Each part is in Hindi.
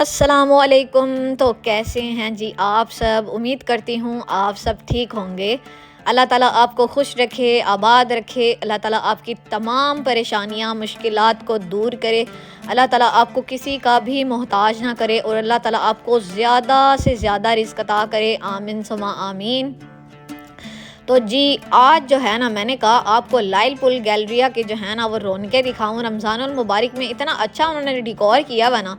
अस्सलामुअलैकुम। तो कैसे हैं जी आप सब? उम्मीद करती हूँ आप सब ठीक होंगे। अल्लाह ताला आपको खुश रखे, आबाद रखे। अल्लाह ताला आपकी तमाम परेशानियाँ, मुश्किलात को दूर करे। अल्लाह ताला आपको किसी का भी मोहताज ना करे और अल्लाह ताला आपको ज़्यादा से ज़्यादा रिज़्क अता करे। आमीन सुमा आमीन। तो जी आज जो है ना, मैंने कहा आपको लाइल पुल गैलरिया के जो है ना वो रौनकें दिखाऊं। रमज़ानुल मुबारक में इतना अच्छा उन्होंने डिकोर किया हुआ ना।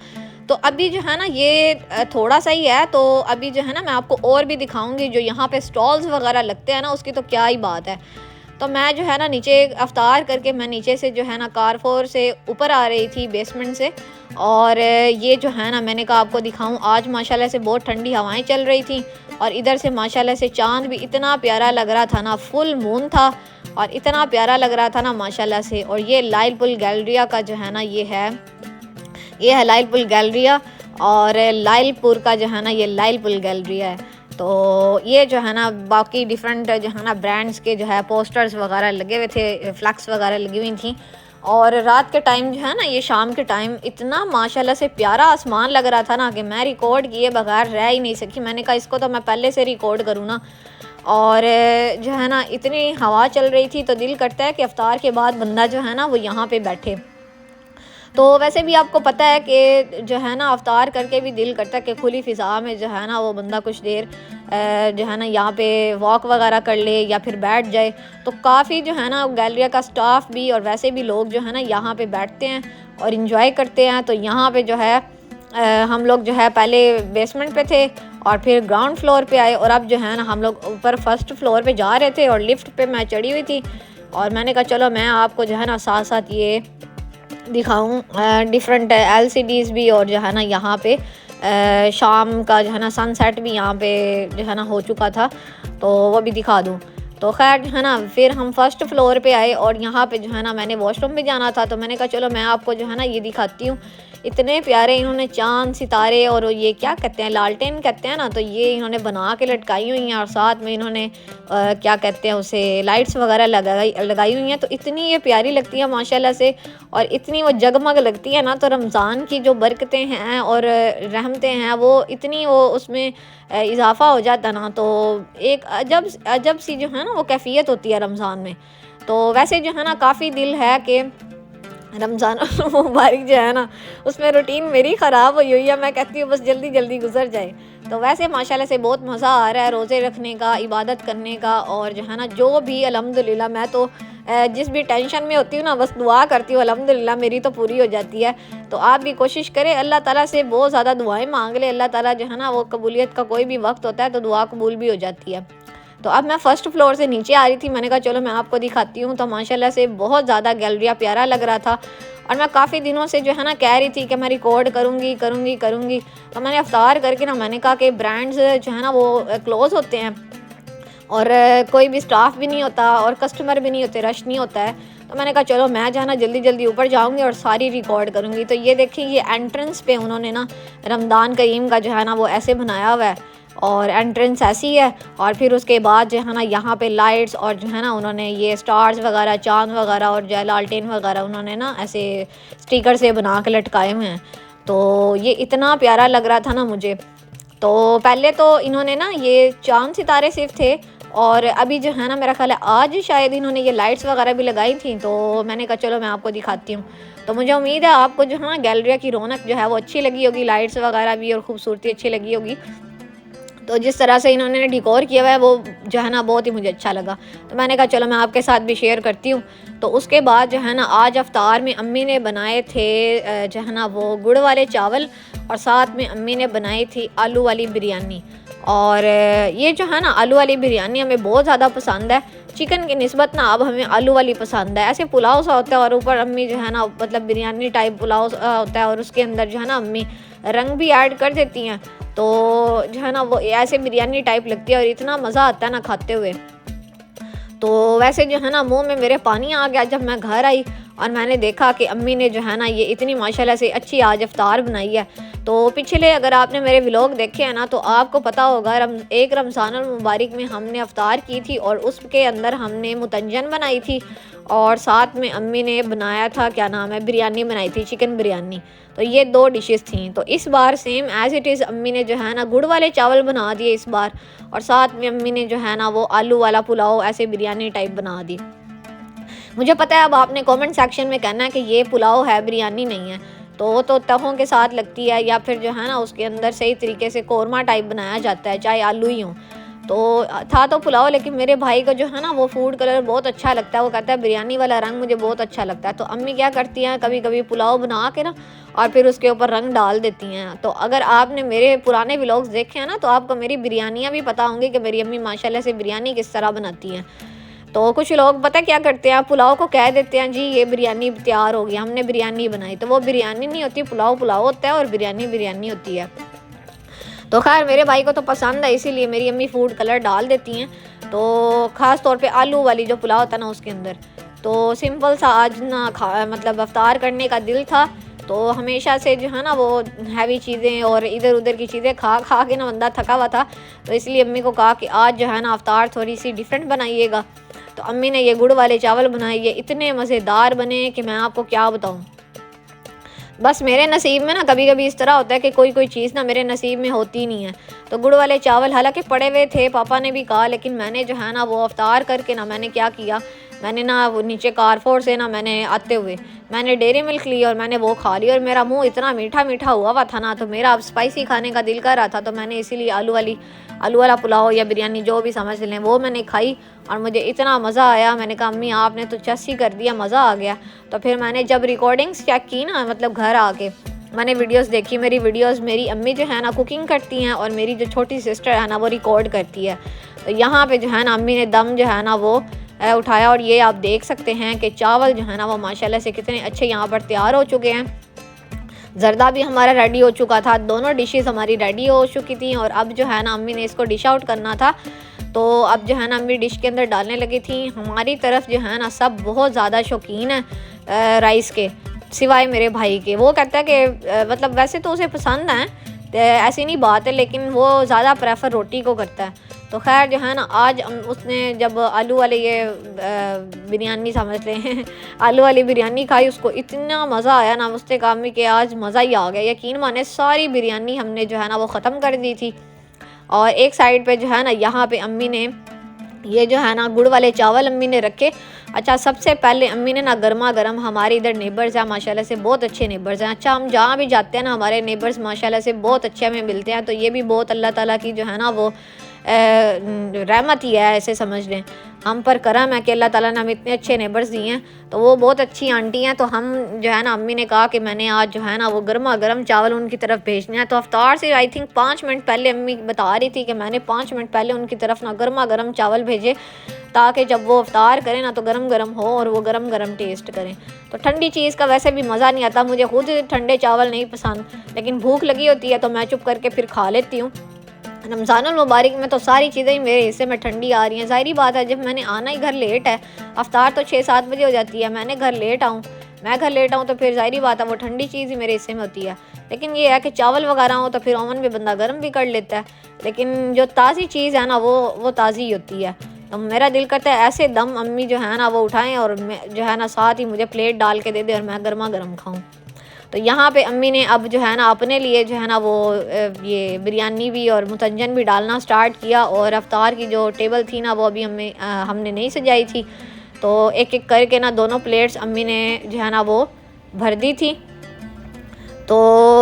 तो अभी जो है ना ये थोड़ा सा ही है, तो अभी जो है ना मैं आपको और भी दिखाऊंगी। जो यहाँ पे स्टॉल्स वगैरह लगते हैं ना, उसकी तो क्या ही बात है। तो मैं जो है ना नीचे अफ्तार करके मैं नीचे से जो है ना कारफोर से ऊपर आ रही थी, बेसमेंट से। और ये जो है ना मैंने कहा आपको दिखाऊं। आज माशाल्लाह से बहुत ठंडी हवाएं चल रही थी और इधर से माशाल्लाह से चांद भी इतना प्यारा लग रहा था ना, फुल मून था और इतना प्यारा लग रहा था ना माशाल्लाह से। और ये लाइल पुल गैलरिया का जो है ना ये है लाइल पुल गैलरिया। और लाइलपुर का जो है ना ये लाइल पुल गैलरिया है। तो ये जो है ना बाकी डिफरेंट जो है ना ब्रांड्स के जो है पोस्टर्स वगैरह लगे हुए थे, फ्लैक्स वगैरह लगी हुई थी। और रात के टाइम जो है ना, ये शाम के टाइम इतना माशाल्लाह से प्यारा आसमान लग रहा था ना कि मैं रिकॉर्ड किए बगैर रह ही नहीं सकी। मैंने कहा इसको तो मैं पहले से रिकॉर्ड करूँ ना। और जो है ना इतनी हवा चल रही थी तो दिल करता है कि अफ्तार के बाद बंदा जो है ना वो यहाँ पे बैठे। तो वैसे भी आपको पता है कि जो है ना अफ्तार करके भी दिल करता है कि खुली फ़िज़ा में जो है ना वो बंदा कुछ देर जो है ना यहाँ पे वॉक वगैरह कर ले या फिर बैठ जाए। तो काफ़ी जो है ना गैलरिया का स्टाफ भी और वैसे भी लोग जो है ना यहाँ पे बैठते हैं और इन्जॉय करते हैं। तो यहाँ पे जो है हम लोग जो है पहले बेसमेंट पे थे और फिर ग्राउंड फ्लोर पे आए और अब जो है ना हम लोग ऊपर फर्स्ट फ्लोर पे जा रहे थे और लिफ्ट पे मैं चढ़ी हुई थी। और मैंने कहा चलो मैं आपको जो है ना साथ साथ ये दिखाऊं डिफरेंट एलसीडीज़ भी। और जो है ना यहाँ पे शाम का जो है ना सनसेट भी यहाँ पे जो है ना हो चुका था, तो वो भी दिखा दूँ। तो खैर जो है ना फिर हम फर्स्ट फ्लोर पे आए और यहाँ पे जो है ना मैंने वॉशरूम भी जाना था। तो मैंने कहा चलो मैं आपको जो है ना ये दिखाती हूँ। इतने प्यारे इन्होंने चांद सितारे और ये क्या कहते हैं, लालटेन कहते हैं ना, तो ये इन्होंने बना के लटकाई हुई हैं। और साथ में इन्होंने क्या कहते हैं उसे, लाइट्स वगैरह लगाई हुई हैं। तो इतनी ये प्यारी लगती है माशाल्लाह से और इतनी वो जगमग लगती है ना। तो रमज़ान की जो बरकतें हैं और रहमतें हैं वो इतनी वो उसमें इजाफ़ा हो जाता ना। तो एक अजब अजब सी जो है ना वो कैफियत होती है रमज़ान में। तो वैसे जो है ना काफ़ी दिल है कि रमज़ान मुबारक जो है ना उसमें रूटीन मेरी ख़राब हुई है। मैं कहती हूँ बस जल्दी जल्दी गुजर जाए। तो वैसे माशाल्लाह से बहुत मज़ा आ रहा है रोज़े रखने का, इबादत करने का। और जो है ना जो भी अल्हम्दुलिल्लाह, मैं तो जिस भी टेंशन में होती हूँ ना बस दुआ करती हूँ, अल्हम्दुलिल्लाह मेरी तो पूरी हो जाती है। तो आप भी कोशिश करें, अल्लाह ताला से बहुत ज़्यादा दुआएं मांग ले। अल्लाह ताला जो है ना वो कबूलियत का कोई भी वक्त होता है तो दुआ कबूल भी हो जाती है। तो अब मैं फ़र्स्ट फ्लोर से नीचे आ रही थी, मैंने कहा चलो मैं आपको दिखाती हूँ। तो माशाल्लाह से बहुत ज़्यादा गैलरिया प्यारा लग रहा था और मैं काफ़ी दिनों से जो है ना कह रही थी कि मैं रिकॉर्ड करूँगी करूँगी करूँगी। तो मैंने अफ्तार करके ना मैंने कहा कि ब्रांड्स जो है ना वो क्लोज़ होते हैं और कोई भी स्टाफ भी नहीं होता और कस्टमर भी नहीं होते, रश नहीं होता है। तो मैंने कहा चलो मैं जो है ना जल्दी जल्दी ऊपर जाऊंगी और सारी रिकॉर्ड करूंगी। तो ये देखिए ये एंट्रेंस पे उन्होंने ना रमज़ान करीम का जो है ना वो ऐसे बनाया हुआ है और एंट्रेंस ऐसी है। और फिर उसके बाद जो है ना यहाँ पे लाइट्स और जो है ना उन्होंने ये स्टार्स वगैरह, चांद वगैरह और जो है लालटेन वगैरह उन्होंने ना ऐसे स्टिकर से बना के लटकाए हुए हैं। तो ये इतना प्यारा लग रहा था ना मुझे। तो पहले तो इन्होंने ना ये चांद सितारे सिर्फ थे और अभी जो है ना मेरा ख्याल है आज शायद इन्होंने ये लाइट्स वगैरह भी लगाई थी। तो मैंने कहा चलो मैं आपको दिखाती हूँ। तो मुझे उम्मीद है आपको जो है ना गैलरिया की रौनक जो है वो अच्छी लगी होगी, लाइट्स वगैरह भी और ख़ूबसूरती अच्छी लगी होगी। तो जिस तरह से इन्होंने डिकोर किया हुआ है वो जो है ना बहुत ही मुझे अच्छा लगा। तो मैंने कहा चलो मैं आपके साथ भी शेयर करती हूँ। तो उसके बाद जो है ना आज अफ्तार में अम्मी ने बनाए थे जो है ना वो गुड़ वाले चावल और साथ में अम्मी ने बनाई थी आलू वाली बिरयानी। और ये जो है ना आलू वाली बिरयानी हमें बहुत ज़्यादा पसंद है। चिकन की निस्बत ना अब हमें आलू वाली पसंद है। ऐसे पुलाव सा होता है और ऊपर अम्मी जो है ना मतलब बिरयानी टाइप पुलाव होता है और उसके अंदर जो है ना अम्मी रंग भी ऐड कर देती हैं। तो जो है ना वो ऐसे बिरयानी टाइप लगती है और इतना मज़ा आता है ना खाते हुए। तो वैसे जो है ना मुंह में मेरे पानी आ गया जब मैं घर आई और मैंने देखा कि अम्मी ने जो है ना ये इतनी माशाल्लाह से अच्छी आज अफ्तार बनाई है। तो पिछले अगर आपने मेरे व्लॉग देखे हैं ना तो आपको पता होगा एक रमज़ानुल मुबारक में हमने अफ्तार की थी और उसके अंदर हमने मुतंजन बनाई थी और साथ में अम्मी ने बनाया था, क्या नाम है, बिरयानी बनाई थी, चिकन बिरयानी। तो ये 2 डिशेस थी। तो इस बार सेम एज़ इट इज़ अम्मी ने जो है ना गुड़ वाले चावल बना दिए इस बार, और साथ में अम्मी ने जो है ना वो आलू वाला पुलाव ऐसे बिरयानी टाइप बना दी। मुझे पता है अब आपने कमेंट सेक्शन में कहना है कि ये पुलाव है, बिरयानी नहीं है। तो वो तो तहों के साथ लगती है, या फिर जो है ना उसके अंदर सही तरीके से कोरमा टाइप बनाया जाता है, चाहे आलू ही हों। तो था तो पुलाव, लेकिन मेरे भाई को जो है ना वो फूड कलर बहुत अच्छा लगता है। वो कहता है बिरयानी वाला रंग मुझे बहुत अच्छा लगता है। तो अम्मी क्या करती हैं, कभी कभी पुलाव बना के ना और फिर उसके ऊपर रंग डाल देती हैं। तो अगर आपने मेरे पुराने व्लॉग्स देखे हैं ना तो आपको मेरी बिरयानियाँ भी पता होंगी कि मेरी अम्मी माशाल्लाह से बिरयानी किस तरह बनाती हैं। तो कुछ लोग पता क्या करते हैं, पुलाव को कह देते हैं जी ये बिरयानी तैयार हो गया, हमने बिरयानी बनाई। तो वो बिरयानी नहीं होती, पुलाव पुलाव होता है और बिरयानी बिरयानी होती है। तो खैर मेरे भाई को तो पसंद है, इसीलिए मेरी अम्मी फूड कलर डाल देती हैं। तो ख़ास तौर पे आलू वाली जो पुलाव होता है ना उसके अंदर। तो सिंपल सा आज ना मतलब अफ्तार करने का दिल था। तो हमेशा से जो है ना वो हैवी चीज़ें और इधर उधर की चीज़ें खा खा के ना बंदा थका हुआ था। तो इसलिए अम्मी को कहा कि आज जो है ना अफ्तार थोड़ी सी डिफरेंट बनाइएगा। तो अम्मी ने ये गुड़ वाले चावल बनाए, ये इतने मज़ेदार बने कि मैं आपको क्या बताऊँ। बस मेरे नसीब में ना कभी कभी इस तरह होता है कि कोई कोई चीज़ ना मेरे नसीब में होती नहीं है। तो गुड़ वाले चावल हालांकि पड़े हुए थे, पापा ने भी कहा, लेकिन मैंने जो है ना वो अफ्तार करके ना मैंने क्या किया, मैंने ना वो नीचे कारफोर से ना मैंने आते हुए मैंने डेयरी मिल्क ली और मैंने वो खा ली। और मेरा मुंह इतना मीठा मीठा हुआ था ना, तो मेरा अब स्पाइसी खाने का दिल कर रहा था। तो मैंने इसीलिए आलू वाला पुलाव या बिरयानी जो भी समझ लें वो मैंने खाई और मुझे इतना मज़ा आया। मैंने कहा अम्मी आपने तो चस्सी कर दिया, मज़ा आ गया। तो फिर मैंने जब रिकॉर्डिंग्स चेक की ना, मतलब घर आके मैंने वीडियोस देखी। मेरी अम्मी जो है ना कुकिंग करती हैं और मेरी जो छोटी सिस्टर है ना वो रिकॉर्ड करती है। तो यहाँ पे जो है ना अम्मी ने दम जो है ना वो उठाया और ये आप देख सकते हैं कि चावल जो है ना वो माशाल्लाह से कितने अच्छे यहाँ पर तैयार हो चुके हैं। ज़र्दा भी हमारा रेडी हो चुका था, दोनों डिशेस हमारी रेडी हो चुकी थी। और अब जो है ना अम्मी ने इसको डिश आउट करना था। तो अब जो है ना अम्मी डिश के अंदर डालने लगी थी। हमारी तरफ जो है ना सब बहुत ज़्यादा शौकीन है राइस के, सिवाय मेरे भाई के। वो कहता है कि मतलब वैसे तो उसे पसंद है, ऐसी नहीं बात है, लेकिन वो ज़्यादा प्रेफर रोटी को करता है। तो खैर जो है ना आज उसने जब आलू वाले ये बिरयानी समझ लें आलू वाली बिरयानी खाई, उसको इतना मज़ा आया ना, उसने कहा अम्मी कि आज मज़ा ही आ गया। यकीन माने सारी बिरयानी हमने जो है ना वो ख़त्म कर दी थी। और एक साइड पे जो है ना यहाँ पे अम्मी ने ये जो है ना गुड़ वाले चावल अम्मी ने रखे। अच्छा सबसे पहले अम्मी ने ना गर्मा गर्म, हमारे इधर नेबर्स हैं माशाल्लाह से, बहुत अच्छे नेबर्स हैं। अच्छा हम जहाँ भी जाते हैं ना हमारे नेबर्स माशाल्लाह से बहुत अच्छे हमें मिलते हैं। तो ये भी बहुत अल्लाह ताला की जो है ना वो रहमत ही है, ऐसे समझ लें। हम पर करम है कि अल्लाह ताला ने हमें इतने अच्छे नेबर्स दिए हैं। तो वो बहुत अच्छी आंटी हैं। तो हम जो है ना अम्मी ने कहा कि मैंने आज जो है ना वो गर्मा गर्म चावल उनकी तरफ भेजने हैं। तो अफ्तार से आई थिंक 5 मिनट पहले अम्मी बता रही थी कि मैंने 5 मिनट पहले उनकी तरफ ना गर्मा गर्म चावल भेजे, ताकि जब वो अफ्तार करें ना तो गरम गरम हो और वो गरम गरम टेस्ट करें। तो ठंडी चीज़ का वैसे भी मज़ा नहीं आता, मुझे खुद ठंडे चावल नहीं पसंद, लेकिन भूख लगी होती है तो मैं चुप करके फिर खा लेती हूँ। रमज़ानुल मुबारक में तो सारी चीज़ें ही मेरे हिस्से में ठंडी आ रही हैं। ज़ाहिरी बात है, जब मैंने आना ही घर लेट है, अफ्तार तो 6-7 बजे हो जाती है, मैं घर लेट आऊँ तो फिर ज़ाहिरी बात है वो ठंडी चीज़ ही मेरे हिस्से में होती है। लेकिन ये है कि चावल वगैरह हो तो फिर ओवन में बंदा गर्म भी कर लेता है, लेकिन जो ताज़ी चीज़ है ना वो ताज़ी होती है। तो मेरा दिल करता है ऐसे दम अम्मी जो है ना वो उठाएं और जो है ना साथ ही मुझे प्लेट डाल के दे दे और मैं गर्मा गर्म खाऊँ। तो यहाँ पे अम्मी ने अब जो है ना अपने लिए जो है ना वो ये बिरयानी भी और मुतंजन भी डालना स्टार्ट किया। और अफ्तार की जो टेबल थी ना वो अभी हमने नहीं सजाई थी, तो एक एक करके ना दोनों प्लेट्स अम्मी ने जो है ना वो भर दी थी। तो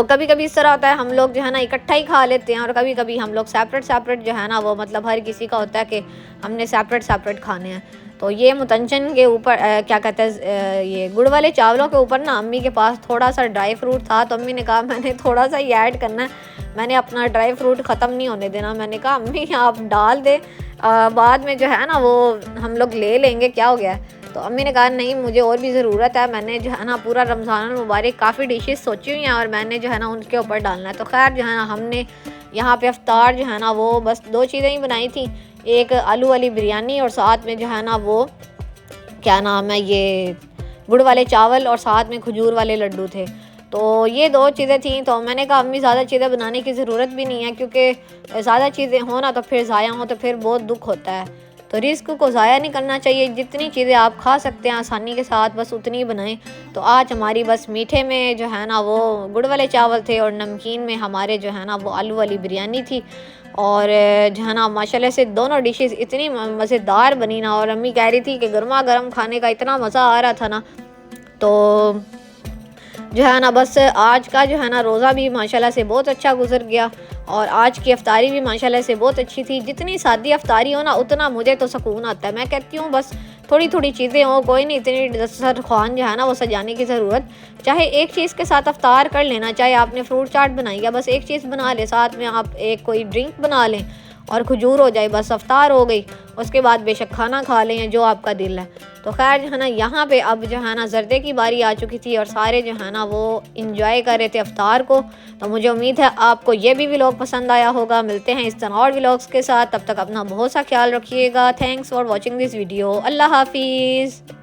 कभी कभी इस तरह होता है, हम लोग जो है ना इकट्ठा ही खा लेते हैं और कभी कभी हम लोग सेपरेट जो है ना वो मतलब हर किसी का होता है कि हमने सेपरेट खाने हैं। तो ये मुतंजन के ऊपर क्या कहते हैं ये गुड़ वाले चावलों के ऊपर ना अम्मी के पास थोड़ा सा ड्राई फ्रूट था। तो अम्मी ने कहा मैंने थोड़ा सा ही ऐड करना है, मैंने अपना ड्राई फ्रूट ख़त्म नहीं होने देना। मैंने कहा अम्मी आप डाल दे, बाद में जो है ना वो हम लोग ले लेंगे, क्या हो गया है। तो अम्मी ने कहा नहीं मुझे और भी ज़रूरत है, मैंने जो है ना पूरा रमज़ान मुबारक काफ़ी डिशेस सोची हुई हैं और मैंने जो है ना उनके ऊपर डालना है। तो खैर जो है ना हमने यहाँ पे अफ्तार जो है ना वो बस 2 चीज़ें ही बनाई थी, एक आलू वाली बिरयानी और साथ में जो है ना वो क्या नाम है ये गुड़ वाले चावल और साथ में खजूर वाले लड्डू थे। तो ये 2 चीज़ें थी। तो मैंने कहा अम्मी ज़्यादा चीज़ें बनाने की ज़रूरत भी नहीं है, क्योंकि ज़्यादा चीज़ें हो ना तो फिर ज़ाया हो तो फिर बहुत दुख होता है। तो रिस्क को ज़ाया नहीं करना चाहिए। जितनी चीज़ें आप खा सकते हैं आसानी के साथ बस उतनी बनाएं। तो आज हमारी बस मीठे में जो है ना वो गुड़ वाले चावल थे और नमकीन में हमारे जो है ना वो आलू वाली बिरयानी थी। और जो है ना माशाल्लाह से दोनों डिशेस इतनी मज़ेदार बनी ना, और अम्मी कह रही थी कि गर्मा गर्म खाने का इतना मज़ा आ रहा था ना। तो जो है ना बस आज का जो है ना रोज़ा भी माशाल्लाह से बहुत अच्छा गुजर गया, और आज की अफ्तारी भी माशाल्लाह से बहुत अच्छी थी। जितनी सादी अफ्तारी हो ना उतना मुझे तो सुकून आता है। मैं कहती हूँ बस थोड़ी थोड़ी चीज़ें हों, कोई नहीं इतनी दस्तरख़्वान जो है ना वो सजाने की ज़रूरत। चाहे एक चीज़ के साथ अफ्तार कर लेना, चाहे आपने फ्रूट चाट बनाई या बस एक चीज़ बना ले, साथ में आप एक कोई ड्रिंक बना लें और खजूर हो जाए, बस अफ्तार हो गई। उसके बाद बेशक खाना खा लें जो आपका दिल है। तो खैर जो है ना यहाँ पे अब जो है ना जर्दे की बारी आ चुकी थी और सारे जो है ना वो इंजॉय कर रहे थे अफ्तार को। तो मुझे उम्मीद है आपको ये भी व्लॉग पसंद आया होगा। मिलते हैं इस तरह और व्लॉग्स के साथ, तब तक अपना बहुत सा ख्याल रखिएगा। Thanks for watching this video. अल्लाह हाफिज़।